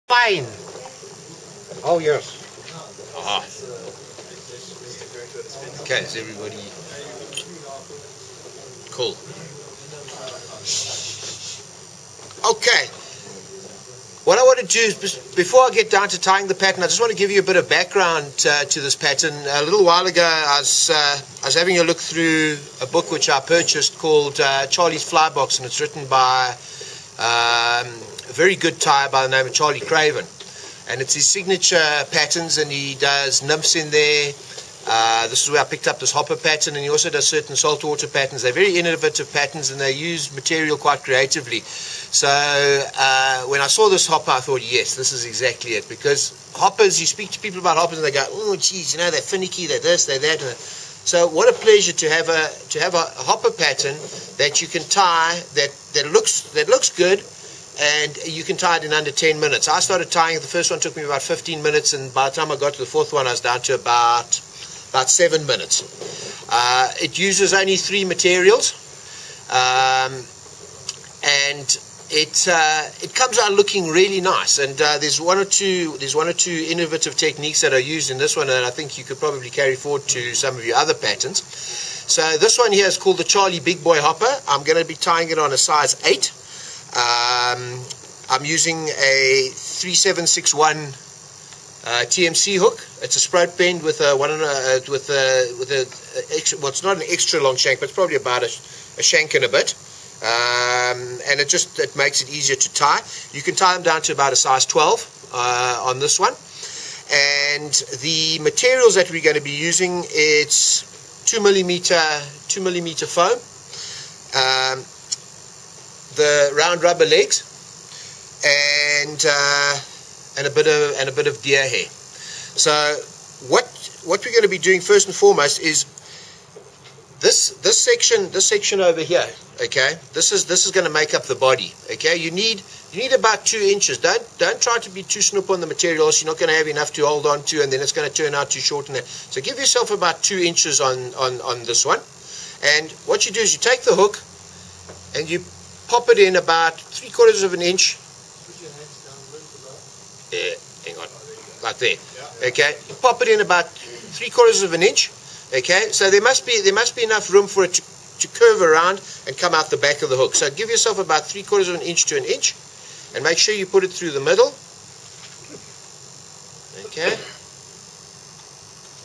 Fine. Oh, yes. Aha. Okay, is everybody cool? Okay. What I want to do is, before I get down to tying the pattern, I just want to give you a bit of background to this pattern. A little while ago, I was having a look through a book which I purchased called Charlie's Fly Box, and it's written by a very good tyer by the name of Charlie Craven. And it's his signature patterns, and he does nymphs in there. This is where I picked up this hopper pattern, and he also does certain saltwater patterns. They're very innovative patterns, and they use material quite creatively. So when I saw this hopper, I thought, yes, this is exactly it. Because hoppers, you speak to people about hoppers, and they go, oh, geez, they're finicky, they're this, they're that. So what a pleasure to have a hopper pattern that you can tie that looks good. And you can tie it in under 10 minutes. I started tying it. The first one took me about 15 minutes, and by the time I got to the fourth one, I was down to about 7 minutes. It uses only 3 materials, and it comes out looking really nice. And there's one or two innovative techniques that are used in this one, and I think you could probably carry forward to some of your other patterns. So this one here is called the Charlie Big Boy Hopper. I'm going to be tying it on a size 8. I'm using a 3761 TMC hook. It's a sprout bend with a extra, well, it's not an extra long shank, but it's probably about a shank and a bit. And it makes it easier to tie. You can tie them down to about a size 12 on this one. And the materials that we're going to be using, it's 2 millimeter foam. The round rubber legs, and a bit of deer hair. So what we're going to be doing first and foremost is this section over here. Okay, this is going to make up the body. Okay, you need about 2 inches. Don't try to be too snoop on the material, else you're not going to have enough to hold on to, and then it's going to turn out too short. So give yourself about 2 inches on this one. And what you do is you take the hook and you pop it in about 3/4 of an inch. Put your hands down a little below. Yeah, hang on, like there. Okay, you pop it in about 3/4 of an inch. Okay, so there must be enough room for it to curve around and come out the back of the hook. So give yourself about 3/4 of an inch to an inch, and make sure you put it through the middle. Okay,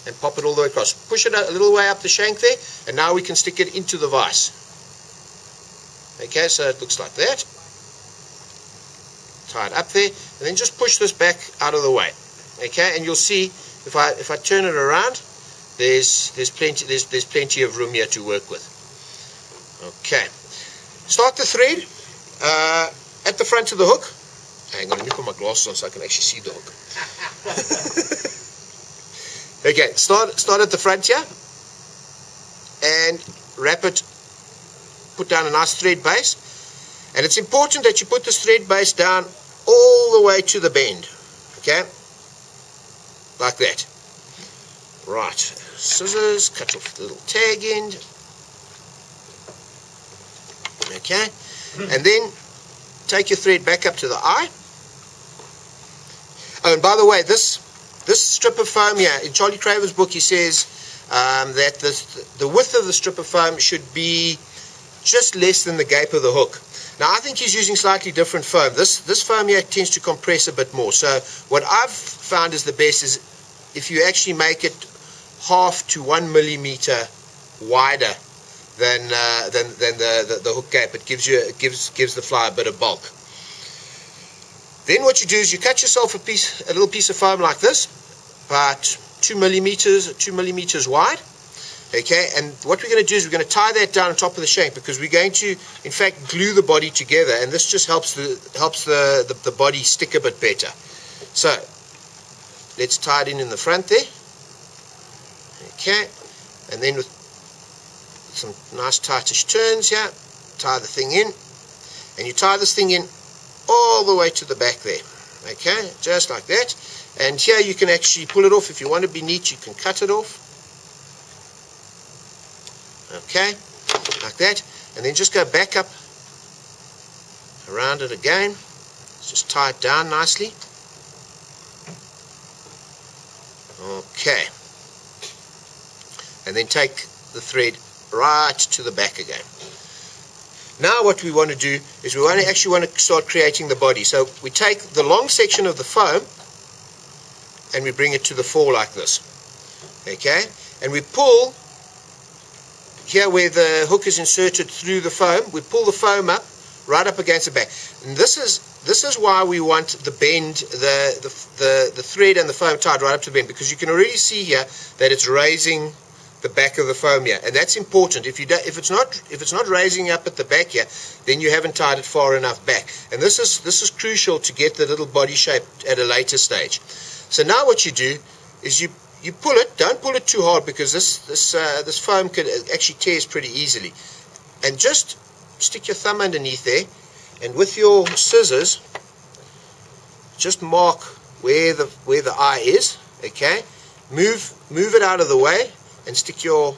and pop it all the way across. Push it a little way up the shank there, and now we can stick it into the vise. Okay, so it looks like that. Tie it up there, and then just push this back out of the way. Okay, and you'll see if I turn it around, there's plenty of room here to work with. Okay, start the thread at the front of the hook. Hang on, let me put my glasses on so I can actually see the hook. Okay, start at the front here, and wrap it. Put down a nice thread base, and it's important that you put this thread base down all the way to the bend. Okay, like that. Right, scissors, cut off the little tag end. Okay, and then take your thread back up to the eye. Oh, and by the way, this strip of foam here, in Charlie Craven's book, he says that the width of the strip of foam should be just less than the gape of the hook. Now I think he's using slightly different foam. This foam here tends to compress a bit more. So what I've found is the best is if you actually make it 1/2 to 1 millimeter wider than the hook gape. It gives the fly a bit of bulk. Then what you do is you cut yourself a little piece of foam like this, about 2 millimeters wide. Okay, and what we're going to do is we're going to tie that down on top of the shank, because we're going to, in fact, glue the body together, and this just helps the body stick a bit better. So let's tie it in the front there. Okay, and then with some nice tightish turns here, tie the thing in, and you tie this thing in all the way to the back there. Okay, just like that. And here you can actually pull it off. If you want to be neat, you can cut it off. Okay, like that, and then just go back up around it again. Just tie it down nicely. Okay. And then take the thread right to the back again. Now what we want to do is we actually want to start creating the body. So we take the long section of the foam and we bring it to the fore like this. Okay? And we pull here where the hook is inserted through the foam, we pull the foam up right up against the back. And this is why we want the bend, the thread and the foam tied right up to the bend, because you can already see here that it's raising the back of the foam here, and that's important. If it's not raising up at the back here, then you haven't tied it far enough back. And this is crucial to get the little body shape at a later stage. So now what you do is you pull it. Don't pull it too hard, because this foam can actually tears pretty easily. And just stick your thumb underneath there, and with your scissors, just mark where the eye is. Okay, move it out of the way, and stick your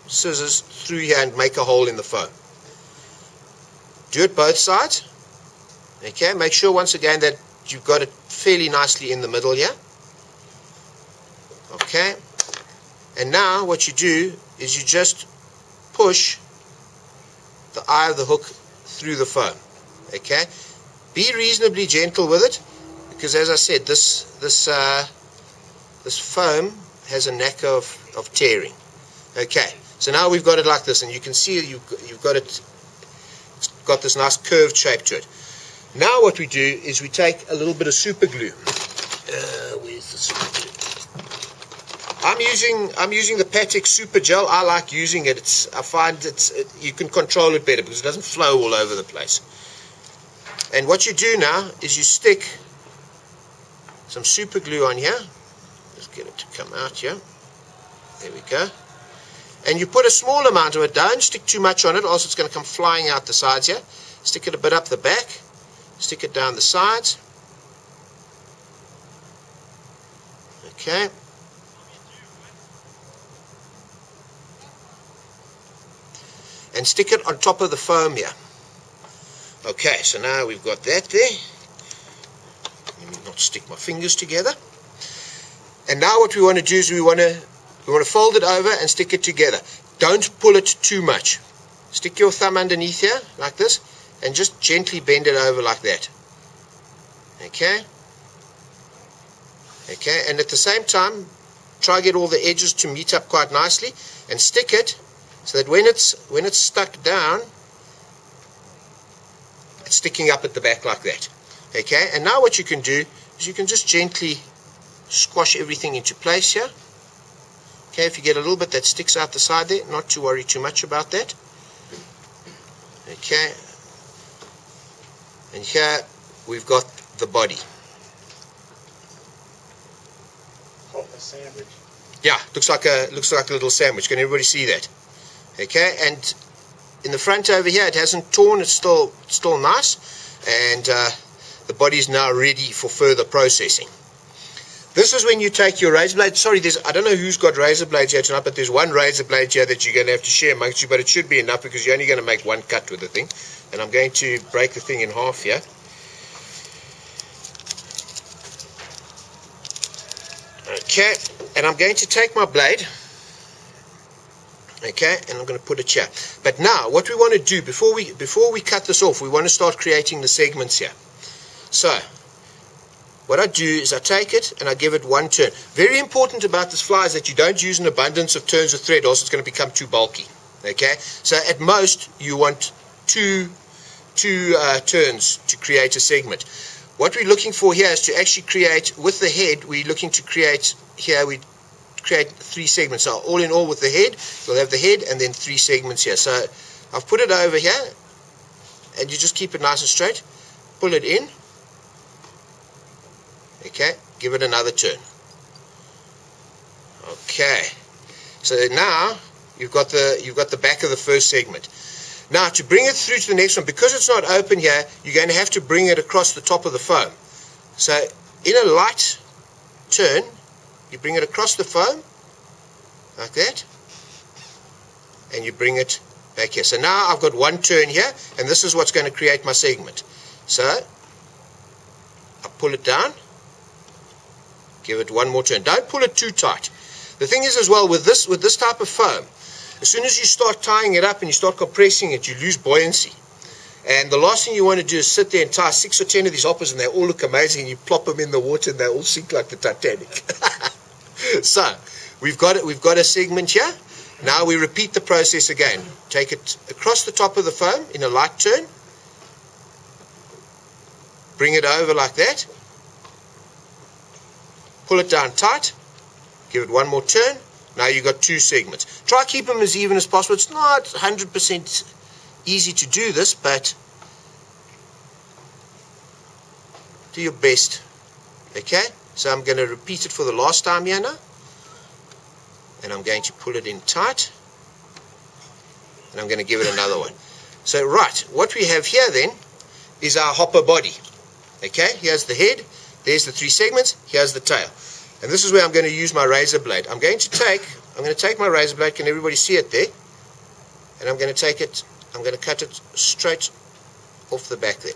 scissors through here and make a hole in the foam. Do it both sides. Okay, make sure once again that you've got it fairly nicely in the middle here. Okay, and now what you do is you just push the eye of the hook through the foam. Okay, be reasonably gentle with it, because as I said, this foam has a knack of tearing. Okay, so now we've got it like this, and you can see you've got it. It's got this nice curved shape to it. Now what we do is we take a little bit of super glue. Where's the super glue? I'm using the Patek Super Gel. I like using it. I find you can control it better because it doesn't flow all over the place. And what you do now is you stick some super glue on here. Let's get it to come out here. There we go. And you put a small amount of it. Don't stick too much on it, or else it's going to come flying out the sides here. Stick it a bit up the back. Stick it down the sides. Okay. And stick it on top of the foam here. Okay, so now we've got that there. Let me not stick my fingers together. And now what we want to do is we want to fold it over and stick it together. Don't pull it too much. Stick your thumb underneath here like this and just gently bend it over like that. Okay. Okay, and at the same time try to get all the edges to meet up quite nicely, and stick it so that when it's stuck down, it's sticking up at the back like that. Okay, and now what you can do is you can just gently squash everything into place here. Okay, if you get a little bit that sticks out the side there, not to worry too much about that. Okay, and here we've got the body. Oh, a sandwich. Yeah, looks like a little sandwich. Can everybody see that? Okay, and in the front over here, it hasn't torn. It's still nice, and the body is now ready for further processing. This is when you take your razor blade. Sorry, I don't know who's got razor blades here tonight, but there's one razor blade here that you're going to have to share amongst you, but it should be enough because you're only going to make one cut with the thing. And I'm going to break the thing in half here. Okay, and I'm going to take my blade. Okay, and I'm going to put it here. But now, what we want to do before we cut this off, we want to start creating the segments here. So, what I do is I take it and I give it one turn. Very important about this fly is that you don't use an abundance of turns of thread, or else it's going to become too bulky. Okay, so at most you want two turns to create a segment. What we're looking for here is to actually create, with the head, we're looking to create here, we create 3 segments. So all in all with the head, you'll have the head and then 3 segments here. So I've put it over here, and you just keep it nice and straight. Pull it in. Okay, give it another turn. Okay, so now you've got the back of the first segment. Now to bring it through to the next one, because it's not open here, you're going to have to bring it across the top of the foam. So in a light turn, you bring it across the foam like that, and you bring it back here. So now I've got one turn here, and this is what's going to create my segment. So I pull it down, Give it one more turn. Don't pull it too tight. The thing is as well, with this type of foam, as soon as you start tying it up and you start compressing it, you lose buoyancy. And the last thing you want to do is sit there and tie 6 or 10 of these hoppers and they all look amazing, and you plop them in the water and they all sink like the Titanic. So, we've got a segment here. Now we repeat the process again. Take it across the top of the foam in a light turn. Bring it over like that. Pull it down tight. Give it one more turn. Now you've got 2 segments. Try keep them as even as possible. It's not 100% easy to do this, but do your best. Okay? So I'm going to repeat it for the last time here now. And I'm going to pull it in tight. And I'm going to give it another one. So right, what we have here then is our hopper body. Okay, here's the head, there's the 3 segments, here's the tail. And this is where I'm going to use my razor blade. I'm going to take my razor blade, can everybody see it there? And I'm going to cut it straight off the back there.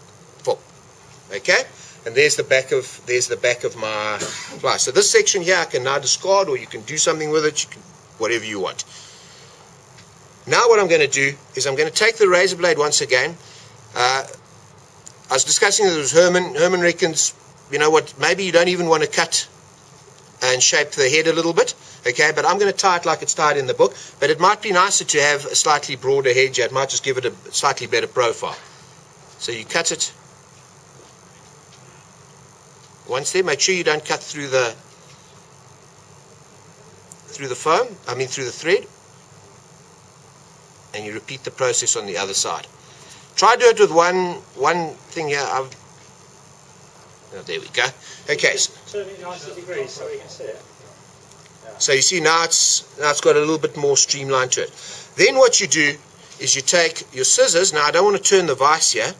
Okay? And there's the back of my fly. So this section here I can now discard, or you can do something with it, whatever you want. Now what I'm going to do is I'm going to take the razor blade once again. I was discussing it with Herman reckons, you know what, maybe you don't even want to cut and shape the head a little bit, okay, but I'm going to tie it like it's tied in the book, but it might be nicer to have a slightly broader head here. It might just give it a slightly better profile. So you cut it once there. Make sure you don't cut through the foam, through the thread, and you repeat the process on the other side. Try to do it with one thing here. Oh, there we go. Okay. Turn it 90 degrees so we can see it. So you see now it's got a little bit more streamline to it. Then what you do is you take your scissors. Now I don't want to turn the vise here,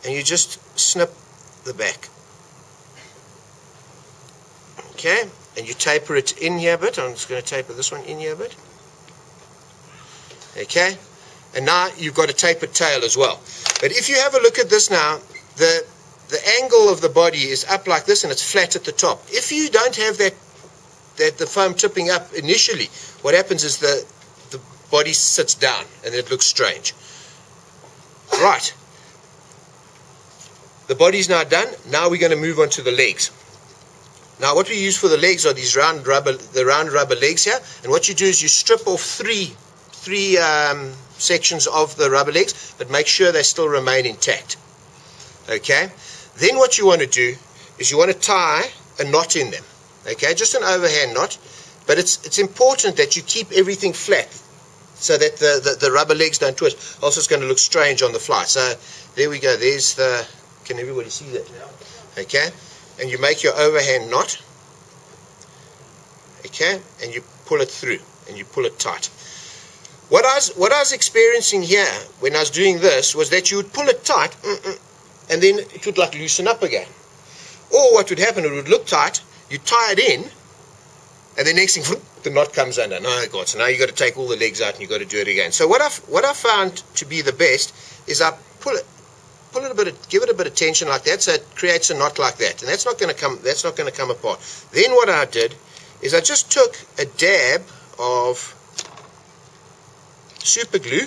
and you just snip the back. Okay, and you taper it in here a bit. I'm just going to taper this one in here a bit. Okay. And now you've got a tapered tail as well. But if you have a look at this now, the angle of the body is up like this and it's flat at the top. If you don't have the foam tipping up initially, what happens is the body sits down and it looks strange. Right. The body's now done. Now we're going to move on to the legs. Now what we use for the legs are these round rubber legs here. And what you do is you strip off three sections of the rubber legs, but make sure they still remain intact. Okay? Then what you want to do is you want to tie a knot in them. Okay? Just an overhand knot, but it's important that you keep everything flat so that the rubber legs don't twist. Also it's going to look strange on the fly. So there we go. There's the, can everybody see that? Okay? And you make your overhand knot. Okay? And you pull it through and you pull it tight. What I was experiencing here when I was doing this was that you would pull it tight and then it would like loosen up again. Or what would happen, it would look tight, you tie it in, and the next thing, the knot comes under. Oh God, so now you've got to take all the legs out and you've got to do it again. So what I found to be the best is I give it a bit of tension like that, so it creates a knot like that. And that's not going to come apart. Then what I did is I just took a dab of super glue.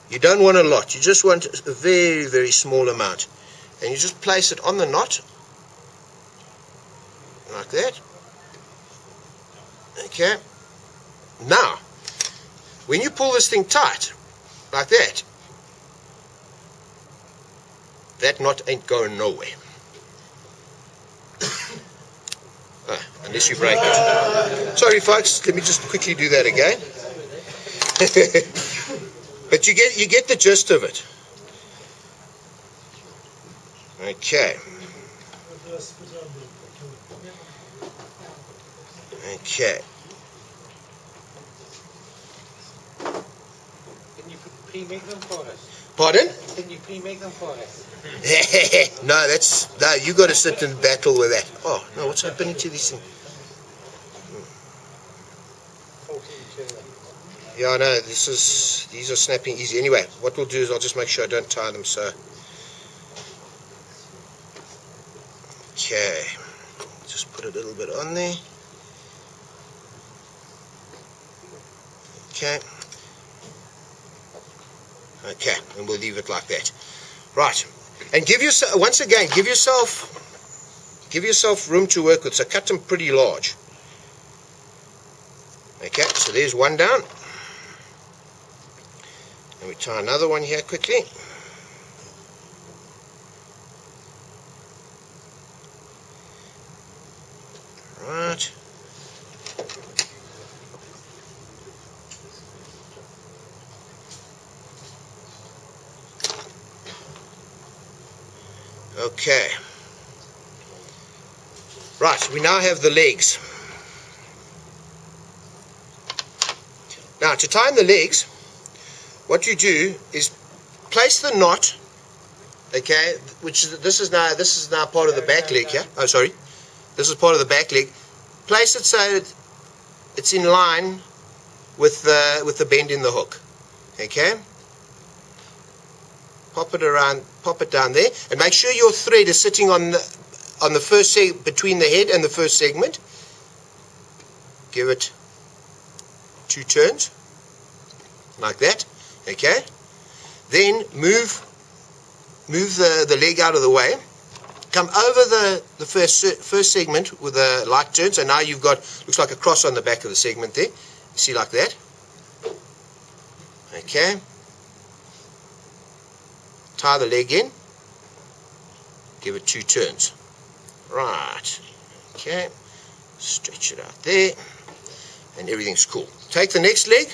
You don't want a lot, you just want a very, very small amount, and you just place it on the knot like that. Okay, now when you pull this thing tight like that, that knot ain't going nowhere. Unless you break it. Sorry folks, let me just quickly do that again. But you get the gist of it. Okay. Okay. Can you pre-make them for us? Pardon? Can you pre-make them for us? No, you got to sit and battle with that. Oh no, what's happening to these things? Yeah, no, these are snapping easy. Anyway, what we'll do is I'll just make sure I don't tie them. So, okay. put a little bit on there. Okay. Okay, and we'll leave it like that. Right. And give yourself, once again, give yourself room to work with. So cut them pretty large. Okay, so there's one down. And we tie another one here quickly. Right. Okay. Right, we now have the legs. Now, to tie in the legs, what you do is place the knot, okay, this is now part of the back leg here. Oh, sorry. This is part of the back leg. Place it so it's in line with the bend in the hook. Okay? Pop it around, pop it down there, and make sure your thread is sitting on the first between the head and the first segment. Give it 2 turns, like that. Okay. Then move the leg out of the way. Come over the first segment with a light turn. So now you've got, looks like a cross on the back of the segment there. See, like that. Okay. Tie the leg in. Give it 2 turns. Right. Okay. Stretch it out there. And everything's cool. Take the next leg.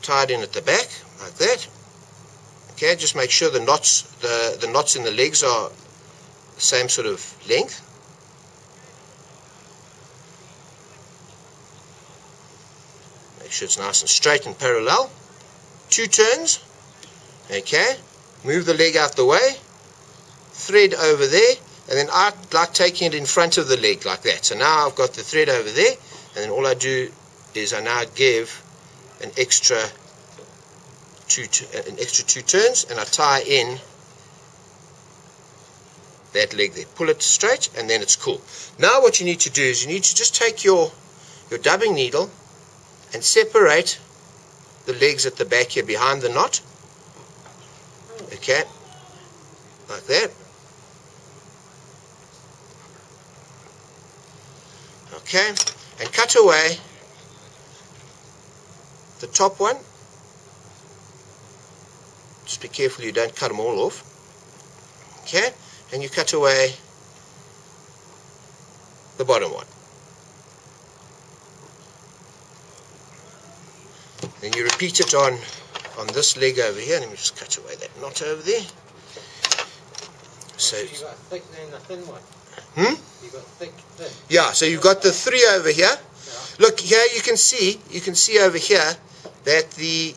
Tie it in at the back, like that. Okay, just make sure the knots in the legs are the same sort of length. Make sure it's nice and straight and parallel. 2 turns. Okay, move the leg out the way. Thread over there, and then I like taking it in front of the leg like that. So now I've got the thread over there, and then all I do is I now give an extra 2 turns, and I tie in that leg there. Pull it straight, and then it's cool. Now what you need to do is you need to just take your dubbing needle and separate the legs at the back here behind the knot. Okay, like that. Okay, and cut away the top one. Just be careful you don't cut them all off. Okay, and you cut away the bottom one. Then you repeat it on this leg over here. Let me just cut away that knot over there. So you got thick and a thin one. You got thick, thin. Yeah, so you've got the 3 over here. Yeah. Look here, you can see over here that the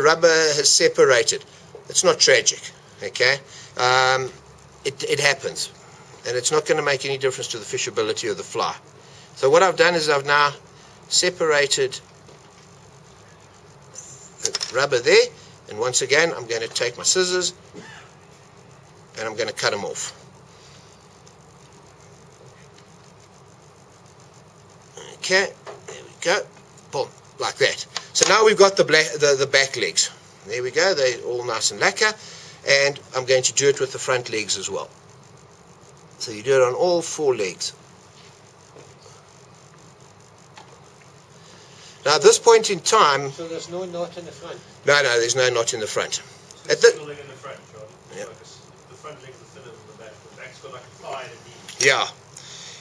rubber has separated. It's not tragic, okay? It happens, and it's not going to make any difference to the fishability of the fly. So what I've done is I've now separated the rubber there, and once again I'm going to take my scissors and I'm going to cut them off. Okay, there we go, boom, like that. So now we've got the back legs. There we go, they're all nice and lacquer, and I'm going to do it with the front legs as well. So you do it on all 4 legs. Now at this point in time... So there's no knot in the front? No, there's no knot in the front. So it's a leg in the front, Charlie. Yeah. Like the front legs are thinner than the back. The back's got like a thigh and a knee. Yeah.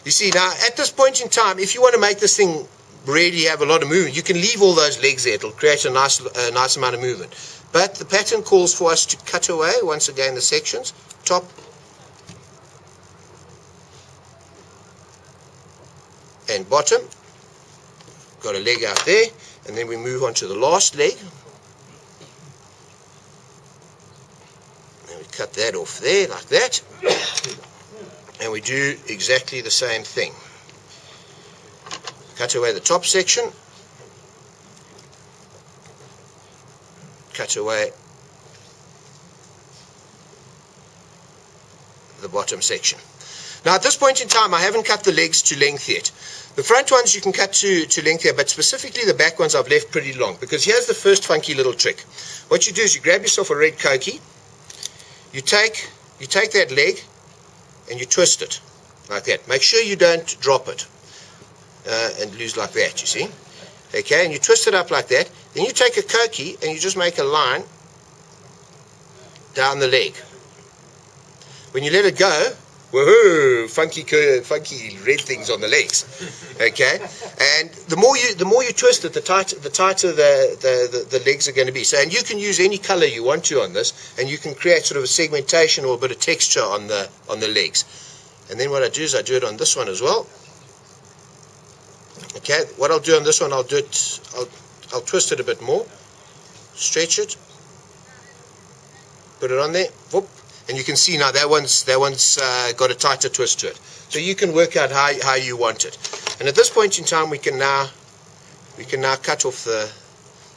You see, now at this point in time, if you want to make this thing really have a lot of movement, you can leave all those legs there. It'll create a nice amount of movement. But the pattern calls for us to cut away, once again, the sections, top and bottom. Got a leg out there, and then we move on to the last leg. And we cut that off there, like that. And we do exactly the same thing. Cut away the top section. Cut away the bottom section. Now at this point in time I haven't cut the legs to length yet. The front ones you can cut to length here, but specifically the back ones I've left pretty long, because here's the first funky little trick. What you do is you grab yourself a red Cokie, you take that leg and you twist it like that. Make sure you don't drop it and lose like that, you see. Okay, and you twist it up like that. Then you take a Cokie and you just make a line down the leg. When you let it go, woohoo! Funky red things on the legs. Okay, and the more you twist it, the tighter the legs are going to be. So, and you can use any color you want to on this, and you can create sort of a segmentation or a bit of texture on the legs. And then what I do is I do it on this one as well. Okay, what I'll do on this one, I'll twist it a bit more, stretch it, put it on there, whoop. And you can see now that one's got a tighter twist to it. So you can work out how you want it. And at this point in time, we can now cut off the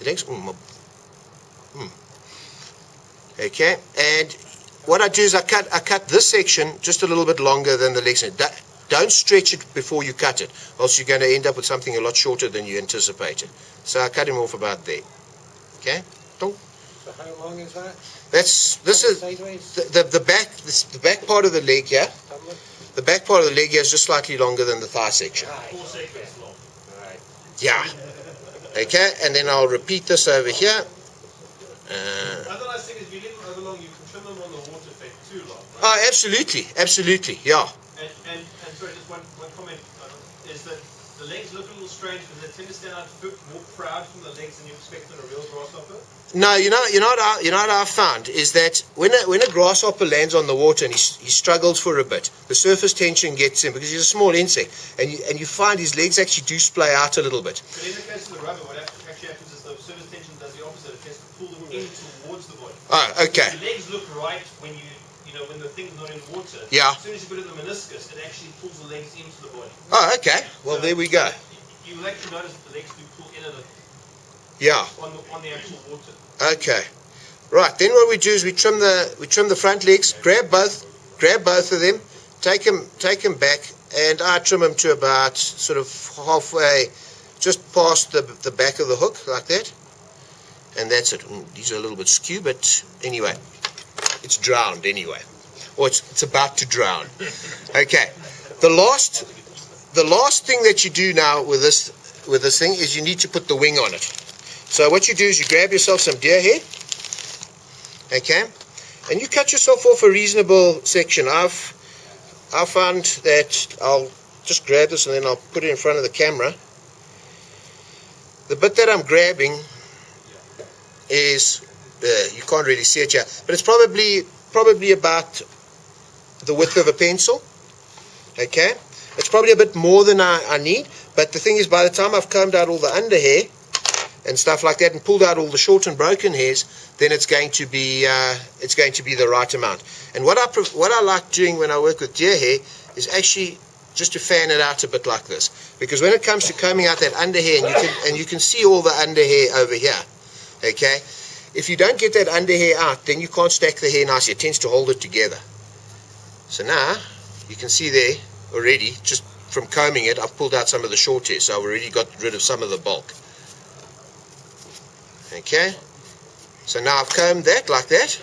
legs. Okay. And what I do is I cut this section just a little bit longer than the legs. Don't stretch it before you cut it, else you're going to end up with something a lot shorter than you anticipated. So I cut him off about there. Okay. Don't. So how long is that? This is the back part of the leg here. The back part of the leg here is just slightly longer than the thigh section. 4 seconds long. Right. Yeah. Okay, and then I'll repeat this over here. Another nice thing is if you leave them over long, you can trim them on the water if they're too long. Right? Oh, absolutely, yeah. And sorry, just one comment is that the legs look a little strange because they tend to stand out more proud from the legs than you expect in a real grasshopper. No, you know what I've found is that when a grasshopper lands on the water and he struggles for a bit, the surface tension gets in because he's a small insect, and you find his legs actually do splay out a little bit. But in the case of the rubber, what actually happens is the surface tension does the opposite. It tends to pull them in towards the body. Oh, okay. So the legs look right when when the thing's not in water. Yeah. As soon as you put it in the meniscus, it actually pulls the legs into the body. Oh, okay. Well, So there we go. You will actually notice the legs do pull in Yeah. on the actual water. Okay. Right. Then what we do is we trim the front legs. Grab both of them. Take them back, and I trim them to about sort of halfway, just past the back of the hook like that. And that's it. These are a little bit skew, but anyway, it's drowned anyway, or it's about to drown. Okay. The last thing that you do now with this thing is you need to put the wing on it. So what you do is you grab yourself some deer hair, okay, and you cut yourself off a reasonable section. I've found that I'll just grab this and then I'll put it in front of the camera. The bit that I'm grabbing is you can't really see it here, but it's probably about the width of a pencil. Okay, it's probably a bit more than I need, but the thing is, by the time I've combed out all the under hair and stuff like that and pulled out all the short and broken hairs, then it's going to be the right amount. And what I like doing when I work with deer hair is actually just to fan it out a bit like this, because when it comes to combing out that under hair, and you can see all the under hair over here, okay, if you don't get that under hair out, then you can't stack the hair nicely. It tends to hold it together. So now you can see there already, just from combing it, I've pulled out some of the short hair, so I've already got rid of some of the bulk. Okay, so now I've combed that like that.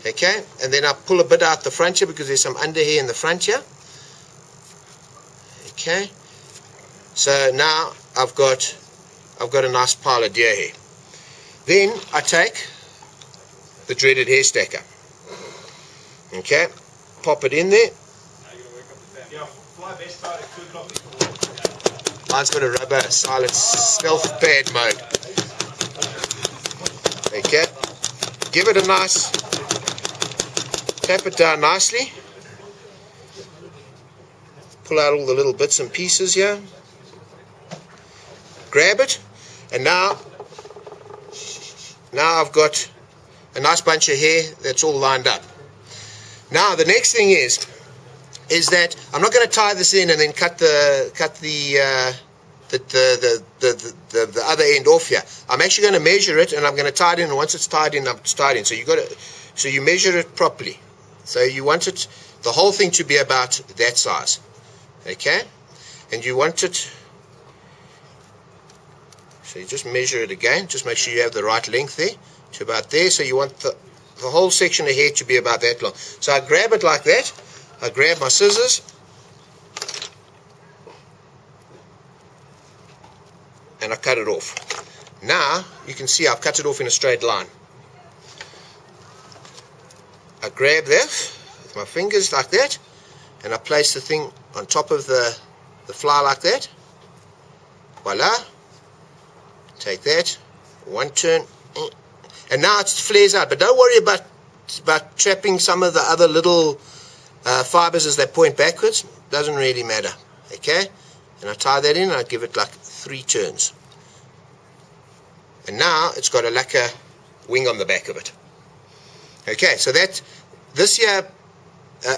Okay, and then I pull a bit out the front here because there's some under hair in the front here. Okay, so now I've got a nice pile of deer hair. Then I take the dreaded hair stacker. Okay, pop it in there. Yeah, fly best out at 2 o'clock in the morning. Mine's got a rubber silent stealth pad mode. Okay, give it a nice, tap it down nicely, pull out all the little bits and pieces here, grab it, and now I've got a nice bunch of hair that's all lined up. Now the next thing is that I'm not going to tie this in and then cut the other end off here. I'm actually going to measure it, and I'm going to tie it in, and once it's tied in, it's tied in. So you measure it properly. So you want it, the whole thing to be about that size. Okay? And you want it, so you just measure it again, just make sure you have the right length there, to about there. So you want the whole section of hair to be about that long. So I grab it like that, I grab my scissors, and I cut it off. Now, you can see I've cut it off in a straight line. I grab that with my fingers like that, and I place the thing on top of the fly like that. Voila. Take that, one turn, and now it flares out. But don't worry about trapping some of the other little fibers as they point backwards. Doesn't really matter. Okay? And I tie that in, and I give it like 3 turns. And now it's got a lacquer wing on the back of it. Okay, so this here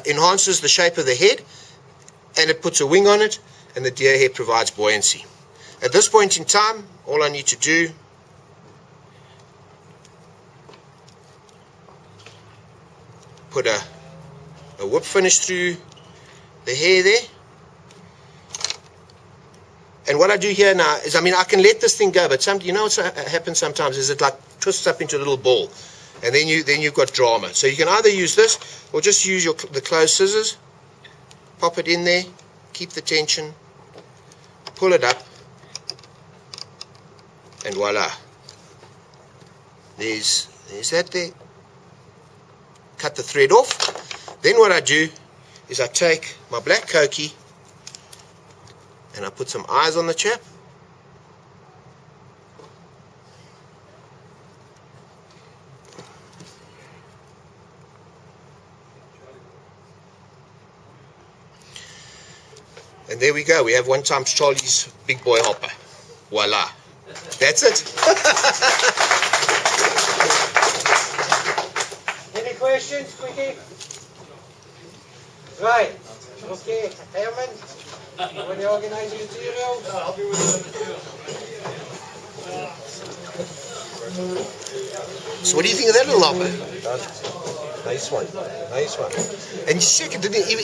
enhances the shape of the head, and it puts a wing on it, and the deer hair provides buoyancy. At this point in time, all I need to do put a whip finish through the hair there. And what I do here now is, I can let this thing go, but you know what happens sometimes is it like twists up into a little ball, and then you've got drama. So you can either use this or just use the closed scissors, pop it in there, keep the tension, pull it up, and voila. There's that there. Cut the thread off. Then what I do is I take my black cokie and I put some eyes on the chap. And there we go. We have 1 times Charlie's big boy hopper. Voila. That's it. Any questions, quickie? Right. Okay, Herman, when you organize the materials? I'll be with you. So what do you think of that little hopper? Nice one. Nice one. And you check it didn't even